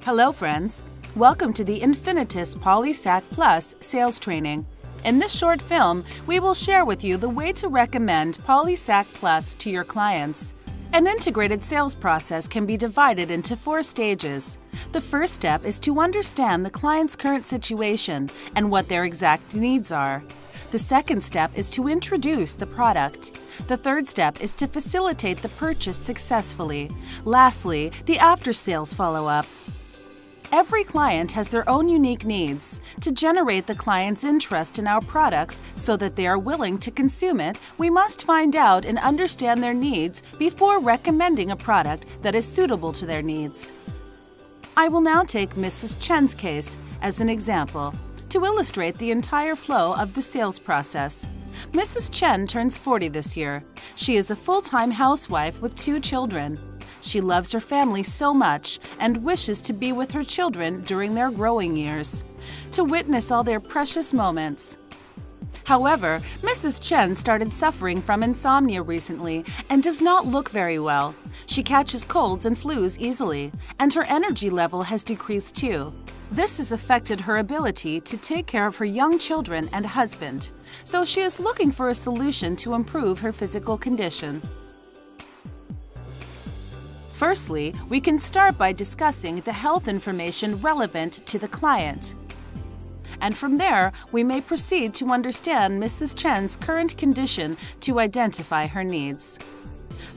Hello friends, welcome to the INFINITUS Polysac Plus sales training. In this short film, we will share with you the way to recommend Polysac Plus to your clients. An integrated sales process can be divided into 4 stages. The first step is to understand the client's current situation and what their exact needs are. The second step is to introduce the product. The third step is to facilitate the purchase successfully. Lastly, the after-sales follow-up. Every client has their own unique needs. To generate the client's interest in our products so that they are willing to consume it, we must find out and understand their needs before recommending a product that is suitable to their needs. I will now take Mrs. Chen's case as an example to illustrate the entire flow of the sales process. Mrs. Chen turns 40 this year. She is a full-time housewife with 2 children. She loves her family so much and wishes to be with her children during their growing years, to witness all their precious moments. However, Mrs. Chen started suffering from insomnia recently and does not look very well. She catches colds and flus easily, and her energy level has decreased too. This has affected her ability to take care of her young children and husband, so she is looking for a solution to improve her physical condition. Firstly, we can start by discussing the health information relevant to the client. And from there, we may proceed to understand Mrs. Chen's current condition to identify her needs.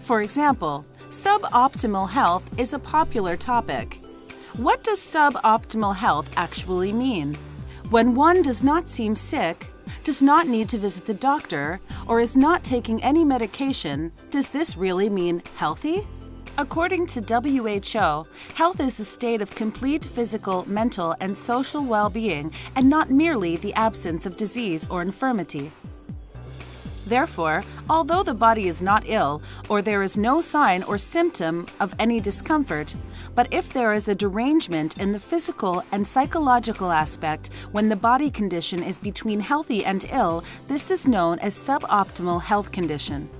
For example, suboptimal health is a popular topic. What does suboptimal health actually mean? When one does not seem sick, does not need to visit the doctor, or is not taking any medication, does this really mean healthy? According to WHO, health is a state of complete physical, mental, and social well-being, and not merely the absence of disease or infirmity. Therefore, although the body is not ill, or there is no sign or symptom of any discomfort, but if there is a derangement in the physical and psychological aspect when the body condition is between healthy and ill, this is known as suboptimal health condition.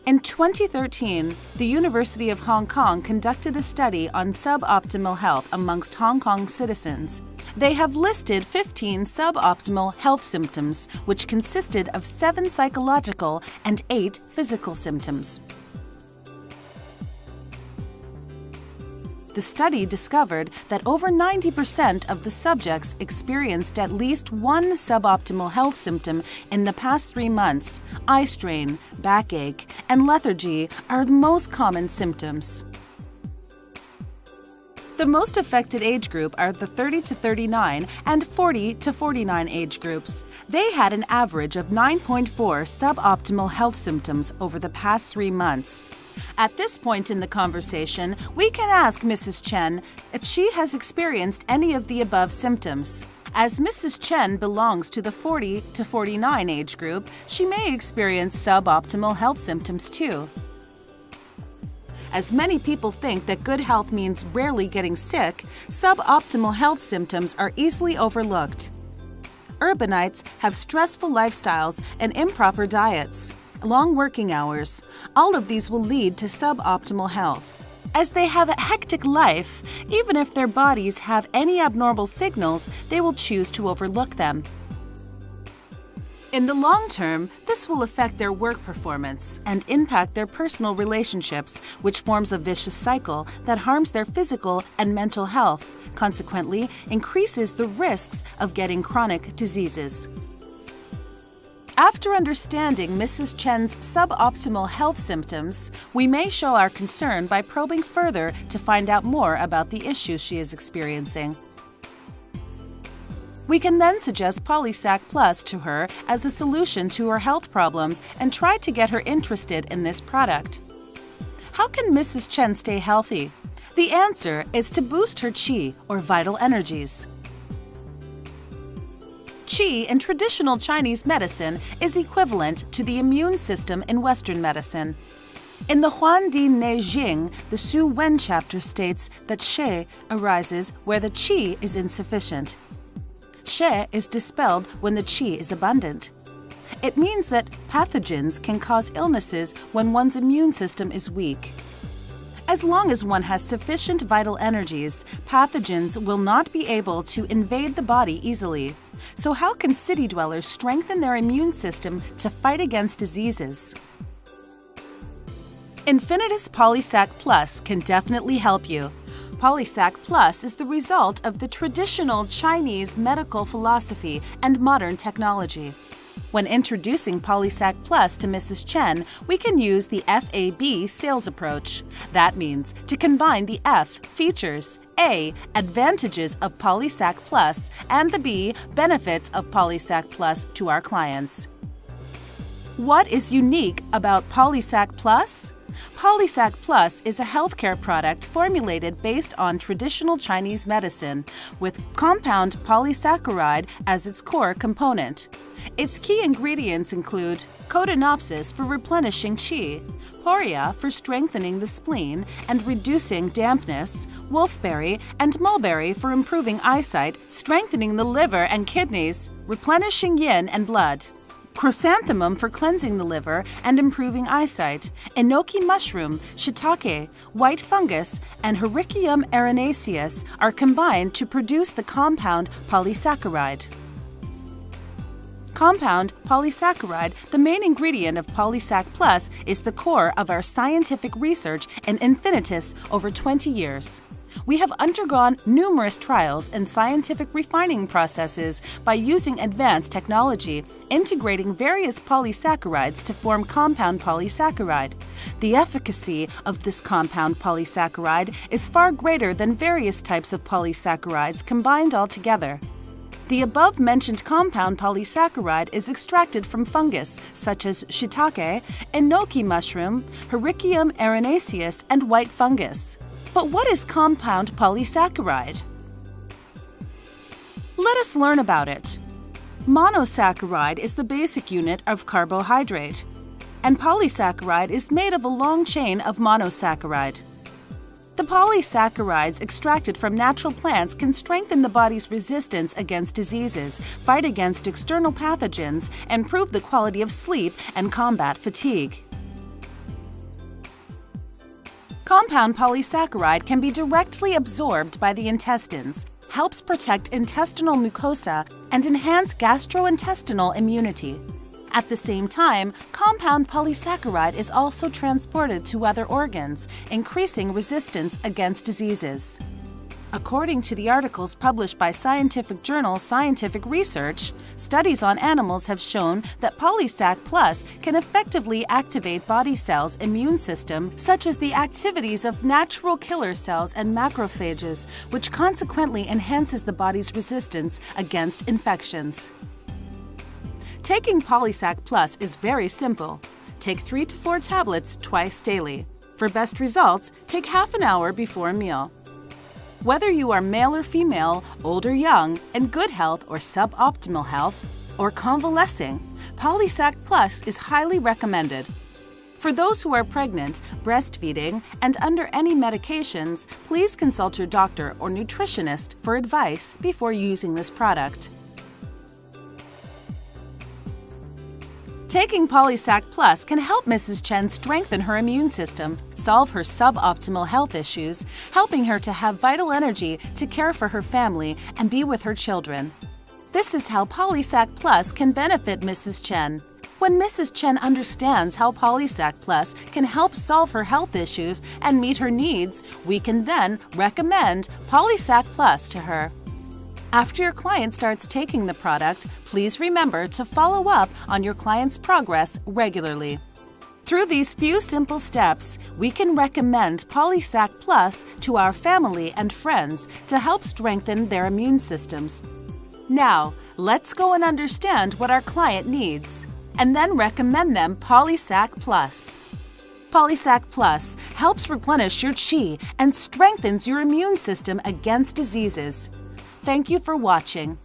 In 2013, the University of Hong Kong conducted a study on suboptimal health amongst Hong Kong citizens. They have listed 15 suboptimal health symptoms, which consisted of 7 psychological and 8 physical symptoms. The study discovered that over 90% of the subjects experienced at least one suboptimal health symptom in the past 3 months. Eye strain, backache, and lethargy are the most common symptoms. The most affected age group are the 30 to 39 and 40 to 49 age groups. They had an average of 9.4 suboptimal health symptoms over the past 3 months. At this point in the conversation, we can ask Mrs. Chen if she has experienced any of the above symptoms. As Mrs. Chen belongs to the 40 to 49 age group, she may experience suboptimal health symptoms too. As many people think that good health means rarely getting sick, suboptimal health symptoms are easily overlooked. Urbanites have stressful lifestyles and improper diets, long working hours. All of these will lead to suboptimal health. As they have a hectic life, even if their bodies have any abnormal signals, they will choose to overlook them. In the long term, this will affect their work performance and impact their personal relationships, which forms a vicious cycle that harms their physical and mental health, consequently increases the risks of getting chronic diseases. After understanding Mrs. Chen's suboptimal health symptoms, we may show our concern by probing further to find out more about the issues she is experiencing. We can then suggest Polysac Plus to her as a solution to her health problems and try to get her interested in this product. How can Mrs. Chen stay healthy? The answer is to boost her qi, or vital energies. Qi in traditional Chinese medicine is equivalent to the immune system in Western medicine. In the Huan Di Ne Jing, the Su Wen chapter states that She arises where the qi is insufficient. She is dispelled when the qi is abundant. It means that pathogens can cause illnesses when one's immune system is weak. As long as one has sufficient vital energies, pathogens will not be able to invade the body easily. So how can city dwellers strengthen their immune system to fight against diseases? INFINITUS Polysac Plus can definitely help you. Polysac Plus is the result of the traditional Chinese medical philosophy and modern technology. When introducing Polysac Plus to Mrs. Chen, we can use the FAB sales approach. That means to combine the F, features, A, advantages of Polysac Plus, and the B, benefits of Polysac Plus to our clients. What is unique about Polysac Plus? Polysac Plus is a healthcare product formulated based on traditional Chinese medicine, with compound polysaccharide as its core component. Its key ingredients include Codonopsis for replenishing qi, PU'ER for strengthening the spleen and reducing dampness, wolfberry and mulberry for improving eyesight, strengthening the liver and kidneys, replenishing yin and blood, chrysanthemum for cleansing the liver and improving eyesight, enoki mushroom, shiitake, white fungus, and Hericium erinaceus are combined to produce the compound polysaccharide. Compound polysaccharide, the main ingredient of Polysac Plus, is the core of our scientific research in INFINITUS over 20 years. We have undergone numerous trials and scientific refining processes by using advanced technology, integrating various polysaccharides to form compound polysaccharide. The efficacy of this compound polysaccharide is far greater than various types of polysaccharides combined all together. The above-mentioned compound polysaccharide is extracted from fungus such as shiitake, enoki mushroom, Hericium erinaceus, and white fungus. But what is compound polysaccharide? Let us learn about it. Monosaccharide is the basic unit of carbohydrate, and polysaccharide is made of a long chain of monosaccharide. The polysaccharides extracted from natural plants can strengthen the body's resistance against diseases, fight against external pathogens, improve the quality of sleep, and combat fatigue. Compound polysaccharide can be directly absorbed by the intestines, helps protect intestinal mucosa, and enhance gastrointestinal immunity. At the same time, compound polysaccharide is also transported to other organs, increasing resistance against diseases. According to the articles published by scientific journal Scientific Research, studies on animals have shown that Polysac Plus can effectively activate body cells' immune system, such as the activities of natural killer cells and macrophages, which consequently enhances the body's resistance against infections. Taking Polysac Plus is very simple. Take 3 to 4 tablets twice daily. For best results, take half an hour before a meal. Whether you are male or female, old or young, in good health or suboptimal health, or convalescing, Polysac Plus is highly recommended. For those who are pregnant, breastfeeding, and under any medications, please consult your doctor or nutritionist for advice before using this product. Taking Polysac Plus can help Mrs. Chen strengthen her immune system, solve her suboptimal health issues, helping her to have vital energy to care for her family and be with her children. This is how Polysac Plus can benefit Mrs. Chen. When Mrs. Chen understands how Polysac Plus can help solve her health issues and meet her needs, we can then recommend Polysac Plus to her. After your client starts taking the product, please remember to follow up on your client's progress regularly. Through these few simple steps, we can recommend Polysac Plus to our family and friends to help strengthen their immune systems. Now, let's go and understand what our client needs, and then recommend them Polysac Plus. Polysac Plus helps replenish your qi and strengthens your immune system against diseases. Thank you for watching.